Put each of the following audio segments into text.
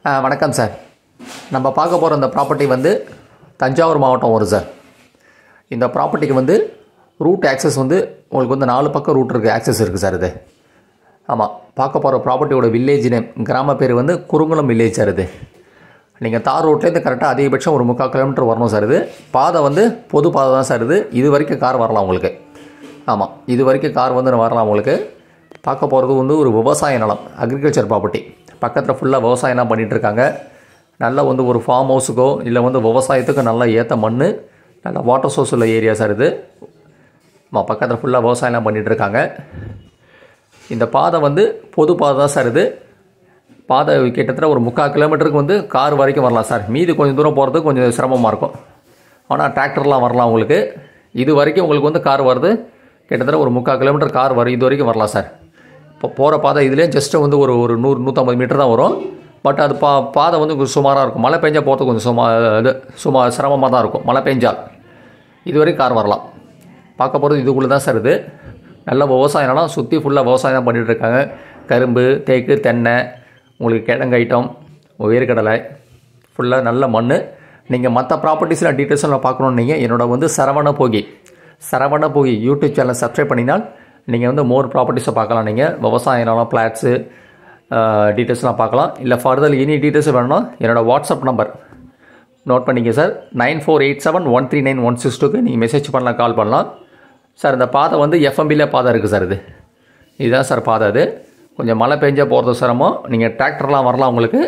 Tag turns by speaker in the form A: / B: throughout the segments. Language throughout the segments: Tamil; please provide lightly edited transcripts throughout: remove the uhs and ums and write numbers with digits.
A: வணக்கம் சார். நம்ம பார்க்க போகிற இந்த ப்ராப்பர்ட்டி வந்து தஞ்சாவூர் மாவட்டம் வரும் சார். இந்த ப்ராப்பர்ட்டிக்கு வந்து ரூட் ஆக்சஸ் வந்து உங்களுக்கு வந்து 4 பக்கம் ரூட் இருக்குது, ஆக்சஸ் இருக்குது சார். இது ஆமாம், பார்க்க போகிற ப்ராப்பர்ட்டியோட வில்லேஜ் நேம், கிராம பேர் வந்து குறுங்குளம் வில்லேஜ் சார். இது நீங்கள் தார் ரோட்லேருந்து கரெக்டாக அதிகபட்சம் ஒரு 3/4 கிலோமீட்டர் வரணும் சார். இது பாதை வந்து பொது பாதை தான் சார். இது வரைக்கும் கார் வரலாம் உங்களுக்கு. ஆமாம், இது வரைக்கும் கார் வந்து வரலாம் உங்களுக்கு. பார்க்க போகிறது வந்து ஒரு விவசாய நிலம், அக்ரிகல்ச்சர் ப்ராப்பர்ட்டி. பக்கத்தில் ஃபுல்லாக விவசாயம்லாம் பண்ணிகிட்ருக்காங்க. நல்லா வந்து ஒரு ஃபார்ம் ஹவுஸுக்கோ இல்லை வந்து விவசாயத்துக்கு நல்லா ஏற்ற மண், நல்லா வாட்டர் சோர்ஸ் உள்ள ஏரியா சார். இது பக்கத்தில் ஃபுல்லாக விவசாயம்லாம் பண்ணிகிட்ருக்காங்க. இந்த பாதை வந்து பொது பாதை தான் சார். இது பாதை கிட்டத்தட்ட ஒரு 3/4 கிலோமீட்டருக்கு வந்து கார் வரைக்கும் வரலாம் சார். மீதி கொஞ்சம் தூரம் போகிறதுக்கு கொஞ்சம் சிரமமாக இருக்கும். ஆனால் டிராக்டர்லாம் வரலாம் உங்களுக்கு. இது வரைக்கும் உங்களுக்கு வந்து கார் வருது. கிட்டத்தட்ட ஒரு 3/4 கிலோமீட்டர் கார் வரும், இது வரைக்கும் வரலாம் சார். இப்போ போகிற பாதை இதுலேயே ஜஸ்ட்டு வந்து ஒரு 100-150 மீட்டர் தான் வரும். பட் அது பாதை வந்து கொஞ்சம் சுமாராக இருக்கும். மழை பெஞ்சால் போகிறதுக்கு கொஞ்சம் சுமார் சிரமமாக தான் இருக்கும். மழை பெஞ்சால் இது வரைக்கும் கார் வரலாம். பார்க்க போகிறது இதுக்குள்ளே தான் சார். இது நல்ல விவசாயம்லாம் சுற்றி ஃபுல்லாக விவசாயம் தான் பண்ணிகிட்ருக்காங்க. கரும்பு, தேக்கு, தென்னை, உங்களுக்கு கிழங்கு ஐட்டம், வேர்க்கடலை, ஃபுல்லாக நல்ல மண். நீங்கள் மற்ற ப்ராப்பர்ட்டிஸில் டீட்டெயில்ஸ்லாம் பார்க்கணுன்னு நீங்கள் என்னோட வந்து சரவண போகி யூடியூப் சேனல் சப்ஸ்கிரைப் பண்ணினால் நீங்கள் வந்து மோர் ப்ராப்பர்ட்டிஸை பார்க்கலாம். நீங்கள் விவசாயம், ஃப்ளாட்ஸு டீட்டெயில்ஸ்லாம் பார்க்கலாம். இல்லை ஃபர்தர் எனி டீட்டெயில்ஸ் வேணும்னா என்னோடய வாட்ஸ்அப் நம்பர் நோட் பண்ணிங்க சார். 9487139162க்கு நீங்கள் மெசேஜ் பண்ணலாம், கால் பண்ணலாம் சார். இந்த பாதை வந்து எஃப்எம்பியில் பாதை இருக்குது சார். இதுதான் சார் பாதை. அது கொஞ்சம் மழை பெஞ்சால் போகிறது சிரமம். நீங்கள் டிராக்டர்லாம் வரலாம் உங்களுக்கு.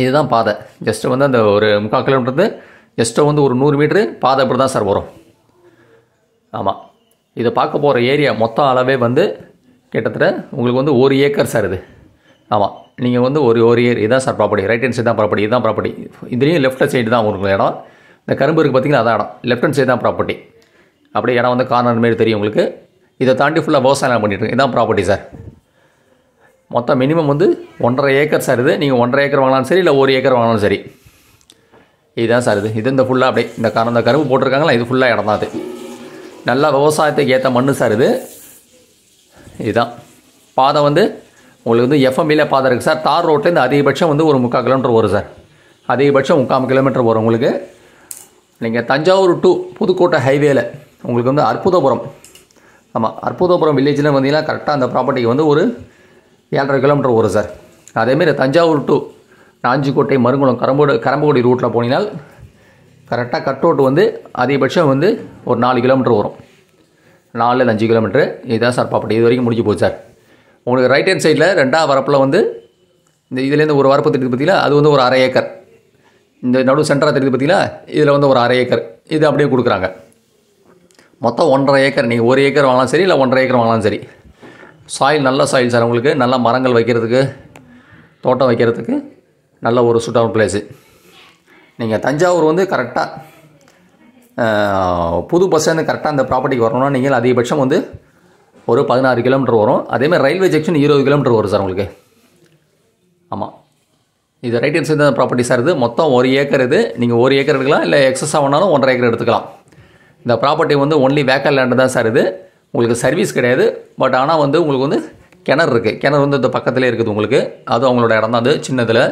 A: இதுதான் பாதை. ஜஸ்ட்டு வந்து அந்த ஒரு 3/4 கிலோமீட்டர் ஜஸ்ட்டு வந்து ஒரு 100 மீட்ரு பாதை இப்படி தான் சார் வரும். ஆமாம், இதை பார்க்க போகிற ஏரியா மொத்தம் அளவே வந்து கிட்டத்தட்ட உங்களுக்கு வந்து 1 ஏக்கர் சார். இது ஆமாம், நீங்கள் வந்து ஒரு ஏர் இதான் sir property. Right hand side தான் ப்ராப்பர்ட்டி. இதுதான் ப்ராப்பர்ட்டி. இதுலேயும் லெஃப்ட் சைடு தான் உங்களுக்கு இடம். இந்த கரும்பு இருக்குது பார்த்தீங்கன்னா, அதான் இடம். லெஃப்ட் ஹேண்ட் சைடு தான் ப்ராப்பர்ட்டி. அப்படியே இடம் வந்து கார்னர் மாரி தெரியும் உங்களுக்கு. இதை தாண்டி ஃபுல்லாக விவசாயம் பண்ணிட்டு இதான் ப்ராப்பர்ட்டி சார். மொத்தம் மினிமம் வந்து 1.5 ஏக்கர் சார். இது நீங்கள் 1.5 ஏக்கர் வாங்கலாம் சரி, இல்லை 1 ஏக்கர் வாங்கலாம் சரி. இதுதான் சார். இது இந்த ஃபுல்லாக அப்படியே இந்த கரும்பு போட்டிருக்காங்களா, இது ஃபுல்லாக இடம் தான். அது நல்லா விவசாயத்துக்கு ஏற்ற மண் சார். இதுதான் பாதை வந்து உங்களுக்கு வந்து எஃப்எம்பியில் பாதை இருக்குது சார். தார் ரோட்லேருந்து அதிகபட்சம் வந்து ஒரு 3/4 கிலோமீட்டர் வரும் சார். அதிகபட்சம் 3/4 கிலோமீட்டர் வரும் உங்களுக்கு. நீங்கள் தஞ்சாவூர் டு புதுக்கோட்டை ஹைவேல உங்களுக்கு வந்து அற்புதபுரம், ஆமாம் அற்புதபுரம் வில்லேஜில் வந்தீங்கன்னா கரெக்டாக அந்த ப்ராப்பர்ட்டிக்கு வந்து ஒரு 7.5 கிலோமீட்டர் வரும் சார். அதேமாரி தஞ்சாவூர் டு நாஞ்சிக்கோட்டை, மருங்குளம், கரம்பக்குடி ரூட்டில் போனீங்கன்னா கரெக்டாக கட் ரோட்டு வந்து அதிகபட்சம் வந்து ஒரு 4 கிலோமீட்டர் வரும். 4-5 கிலோமீட்டரு. இதுதான் சார் ப்ராப்பர்ட்டி. இது வரைக்கும் முடிஞ்சு போச்சு சார். உங்களுக்கு ரைட் ஹேண்ட் சைடில் 2ஆவது வரப்பில் வந்து இந்த இதுலேருந்து ஒரு வரப்பு தெரியுது பார்த்தீங்களா, அது வந்து ஒரு 1/2 ஏக்கர். இந்த நடு சென்டராக தெரியுது பார்த்தீங்களா, இதில் வந்து ஒரு 1/2 ஏக்கர். இது அப்படியே கொடுக்குறாங்க. மொத்தம் 1.5 ஏக்கர். நீங்கள் 1 ஏக்கர் வாங்கலாம் சரி, இல்லை 1.5 ஏக்கர் வாங்கலாம் சரி. சாயில் நல்ல சாயில் சார். உங்களுக்கு நல்ல மரங்கள் வைக்கிறதுக்கு, தோட்டம் வைக்கிறதுக்கு நல்ல ஒரு சூட்டான பிளேஸு. நீங்கள் தஞ்சாவூர் வந்து கரெக்டாக புது பஸ் ஸ்டாண்டு கரெக்டாக அந்த ப்ராப்பர்ட்டிக்கு வரணும்னா நீங்கள் அதிகபட்சம் வந்து ஒரு 16 கிலோமீட்டர் வரும். அதேமாதிரி ரயில்வே ஜங்ஷன் 20 கிலோமீட்டர் வரும் சார் உங்களுக்கு. ஆமாம், இது ரைட் ஹேண்ட் சைடு தான் ப்ராப்பர்ட்டி சார். இது மொத்தம் 1 ஏக்கர். இது நீங்கள் 1 ஏக்கர் எடுக்கலாம், இல்லை எக்ஸஸாக வேணாலும் 1.5 ஏக்கர் எடுத்துக்கலாம். இந்த ப்ராப்பர்ட்டி வந்து ஒன்லி வேக்கல் லேண்டு தான் சார். இது உங்களுக்கு சர்வீஸ் கிடையாது. பட் ஆனால் வந்து உங்களுக்கு வந்து கிணறு இருக்குது. கிணறு வந்து இந்த பக்கத்துலேயே இருக்குது உங்களுக்கு. அதுவும் அவங்களோட இடம் தான். அது சின்னதில்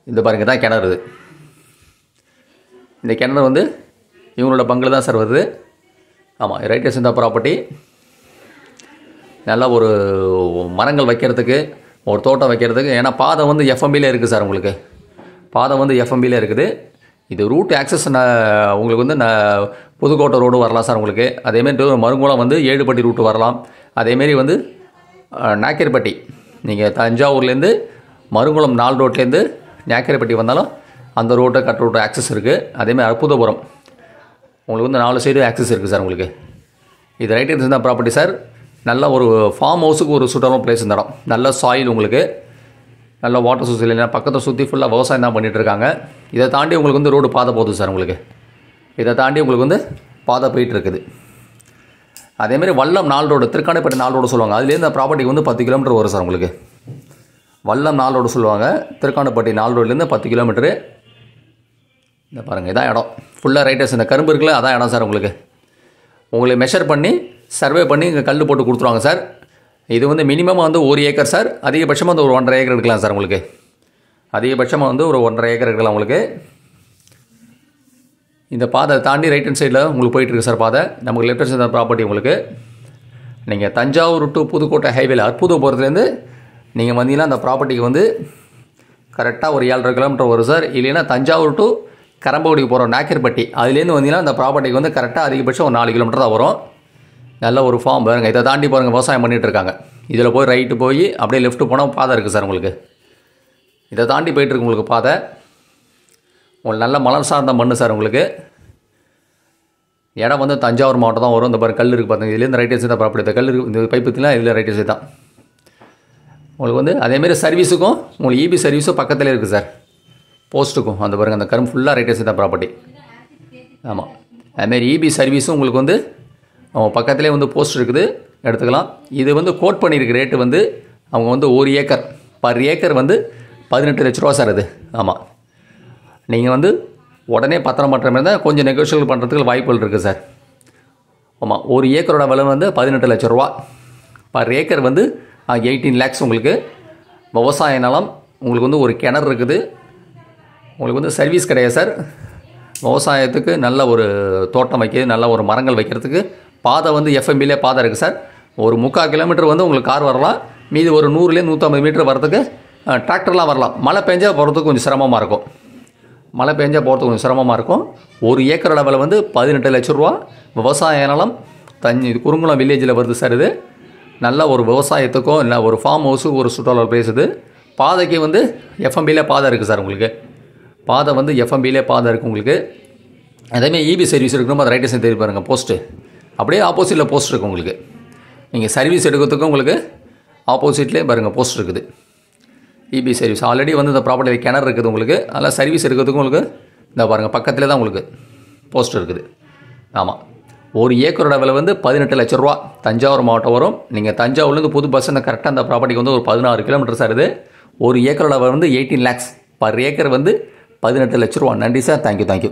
A: இந்த பாருங்க தான் கிணறு. இது இந்த கிணறு வந்து இவங்களோட பங்கில் தான் சார் வருது. ஆமாம், ரைட் ஹேண்ட் தான் ப்ராப்பர்ட்டி. நல்லா ஒரு மரங்கள் வைக்கிறதுக்கு, ஒரு தோட்டம் வைக்கிறதுக்கு. ஏன்னா பாதை வந்து எஃப்எம்பியில் இருக்குது சார். உங்களுக்கு பாதை வந்து எஃப்எம்பியில் இருக்குது. இது ரூட் ஆக்சஸ் உங்களுக்கு வந்து புதுக்கோட்டை ரோடு வரலாம் சார் உங்களுக்கு. அதேமாரி மருங்குளம் வந்து 7பட்டி ரூட்டு வரலாம். அதேமாரி வந்து நாக்கேர்பட்டி, நீங்கள் தஞ்சாவூர்லேருந்து மருங்குளம் 4 ரோட்லேருந்து நாக்கேர்பட்டி வந்தாலும் அந்த ரோட்டை கட் ரோட்டு ஆக்சஸ் இருக்குது. அதேமாதிரி அற்புதபுரம் உங்களுக்கு வந்து 4 சைடு ஆக்சஸ் இருக்குது சார் உங்களுக்கு. இது ரைட் ஹேண்ட் தான் ப்ராப்பர்ட்டி சார். நல்ல ஒரு ஃபார்ம் ஹவுஸுக்கு ஒரு சூட்டான பிளேஸ் இந்த இடம். நல்ல சாயில் உங்களுக்கு, நல்ல வாட்டர் சோர்ஸ் இல்லைன்னா பக்கத்தை சுற்றி ஃபுல்லாக விவசாயம் தான் பண்ணிகிட்ருக்காங்க. இதை தாண்டி உங்களுக்கு வந்து ரோடு பாதை போகுது சார் உங்களுக்கு. இதை தாண்டி உங்களுக்கு வந்து பாதை போயிட்டுருக்குது. அதேமாதிரி வல்லம் 4 ரோடு, திருக்கானைப்பேட்டை 4 ரோடு சொல்லுவாங்க. அதுலேருந்து அந்த ப்ராப்பர்ட்டிக்கு வந்து 10 கிலோமீட்டர் வரும் சார் உங்களுக்கு. வல்லம் 4 ரோடு சொல்லுவாங்க. திருக்கானைப்பேட்டை 4 ரோட்லேருந்து 10 கிலோமீட்டரு. இந்த பாருங்கள், இதான் இடம் ஃபுல்லாக ரைட் ஹேண்ட். இந்த கரும்பு இருக்குல்ல, அதான் இடம் சார் உங்களுக்கு. உங்களுக்கு மெஷர் பண்ணி சர்வே பண்ணி இங்கே கல் போட்டு கொடுத்துருவாங்க சார். இது வந்து மினிமம் வந்து 1 ஏக்கர் சார். அதிகபட்சமாக வந்து ஒரு 1.5 ஏக்கர் எடுக்கலாம் சார் உங்களுக்கு. அதிகபட்சமாக வந்து ஒரு 1.5 ஏக்கர் இருக்கலாம் உங்களுக்கு. இந்த பாதை தாண்டி ரைட் ஹேண்ட் சைடில் உங்களுக்கு போயிட்டுருக்கு சார் பாதை. நமக்கு லெஃப்ட் ஹேண்ட் சைடு ப்ராப்பர்ட்டி உங்களுக்கு. நீங்கள் தஞ்சாவூர் டு புதுக்கோட்டை ஹைவேல அற்புதபுரத்துலேருந்து நீங்கள் வந்தீங்கன்னா அந்த ப்ராப்பர்ட்டிக்கு வந்து கரெக்டாக ஒரு 7.5 கிலோமீட்டர் வரும் சார். இல்லைன்னா தஞ்சாவூர் டு கரம்பகுடிக்கு போகிறோம் நாக்கர்பட்டி, அதுலேருந்து வந்தீங்கன்னா அந்த ப்ராப்பர்ட்டிக்கு வந்து கரெக்டாக அதிகபட்சம் ஒரு 4 கிலோமீட்டர் தான் வரும். நல்ல ஒரு ஃபார்ம் பாருங்கள். இதை தாண்டி பாருங்கள் விவசாயம் பண்ணிகிட்டு இருக்காங்க. இதில் போய் ரைட்டு போய் அப்படியே லெஃப்ட்டு போனால் பாதை இருக்குது சார் உங்களுக்கு. இதை தாண்டி போயிட்டுருக்கு உங்களுக்கு பாதை. உங்களுக்கு நல்ல மலர் சார்ந்த மண் சார் உங்களுக்கு. இடம் வந்து தஞ்சாவூர் மாவட்டம் தான் வரும். இந்த பாருங்க கல் இருக்குது பார்த்தீங்க. இதுலேருந்து ரைட் சைடு தான் ப்ராப்பர்ட்டி. இந்த கல் இருக்குது, இந்த பைப்புலாம் இதில் ரைட் சைடு தான் உங்களுக்கு வந்து. அதேமாரி சர்வீஸுக்கும் உங்களுக்கு இபி சர்வீஸும் பக்கத்தில் இருக்குது சார். போஸ்ட்டுக்கும் அந்த பாருங்கள் அந்த கரும் ஃபுல்லாக ரைட் சைடு தான் ப்ராப்பர்ட்டி. ஆமாம், அதுமாரி இபி சர்வீஸும் உங்களுக்கு வந்து பக்கத்துலேயே வந்து போஸ்ட் இருக்குது, எடுத்துக்கலாம். இது வந்து கோட் பண்ணியிருக்கு ரேட்டு வந்து அவங்க வந்து 1 ஏக்கர் பர் ஏக்கர் வந்து 18 லட்ச ரூபா சார் அது. ஆமாம், நீங்கள் வந்து உடனே பத்திரம் பண்ணுற மாதிரி தான் கொஞ்சம் நெகோஷியபிள் பண்ணுறதுக்கு வாய்ப்புகள் இருக்குது சார். ஆமாம், 1 ஏக்கரோட விலை வந்து 18 லட்ச ரூபா. பர் ஏக்கர் வந்து 18 லேக்ஸ் உங்களுக்கு. விவசாய நிலம் உங்களுக்கு வந்து ஒரு கிணறு இருக்குது. உங்களுக்கு வந்து சர்வீஸ் கிடையாது சார். விவசாயத்துக்கு நல்ல ஒரு தோட்டம் வைக்கிறது, நல்ல ஒரு மரங்கள் வைக்கிறதுக்கு பாதை வந்து எஃப்எம்பிலே பாதை இருக்குது சார். ஒரு 3/4 கிலோமீட்டர் வந்து உங்களுக்கு கார் வரலாம். மீது ஒரு 100லேருந்து 150 மீட்டர் வரதுக்கு டிராக்டர்லாம் வரலாம். மழை பெஞ்சா போகிறதுக்கு கொஞ்சம் சிரமமாக இருக்கும். மழை பெஞ்சா போகிறதுக்கு கொஞ்சம் சிரமமாக இருக்கும். 1 ஏக்கரோட விலை வந்து 18 லட்ச ரூபா. விவசாய நிலம் இது குறுங்குளம் வில்லேஜில் வருது சார். இது நல்ல ஒரு விவசாயத்துக்கும் இல்லை ஒரு ஃபார்ம் ஹவுஸுக்கு ஒரு சுற்றுலா பிளேஸ். இது பாதைக்கு வந்து எஃப்எம்பிலே பாதை இருக்குது சார் உங்களுக்கு. பாதை வந்து எஃப்எம்பிலே பாதை இருக்குது உங்களுக்கு. அதேமாதிரி இபி சர்வீஸ் இருக்கணும். அது ரைட் சைடு தெரியும் பாருங்கள் போஸ்ட்டு. அப்படியே ஆப்போசிட்டில் போஸ்ட் இருக்குது உங்களுக்கு. நீங்கள் சர்வீஸ் எடுக்கிறதுக்கும் உங்களுக்கு ஆப்போசிட்லேயே பாருங்கள் போஸ்ட் இருக்குது. இபி சர்வீஸ் ஆல்ரெடி வந்து இந்த ப்ராப்பர்ட்டியில் கிணறு இருக்குது உங்களுக்கு. அதில் சர்வீஸ் எடுக்கிறதுக்கும் உங்களுக்கு இந்த பாருங்கள் பக்கத்தில் தான் உங்களுக்கு போஸ்ட் இருக்குது. ஆமாம், 1 ஏக்கரோட விலை வந்து 18 லட்ச ரூபா. தஞ்சாவூர் மாவட்டம் வரும். நீங்கள் தஞ்சாவூர்லேருந்து புது பஸ் ஸ்டாண்ட் கரெக்டாக அந்த ப்ராப்பர்ட்டிக்கு வந்து ஒரு 16 கிலோமீட்டர் சார். இது 1 ஏக்கரோட விலை வந்து 18 லேக்ஸ். பர் ஏக்கர் வந்து 18 லட்ச ரூபா. நன்றி சார். தேங்க்யூ.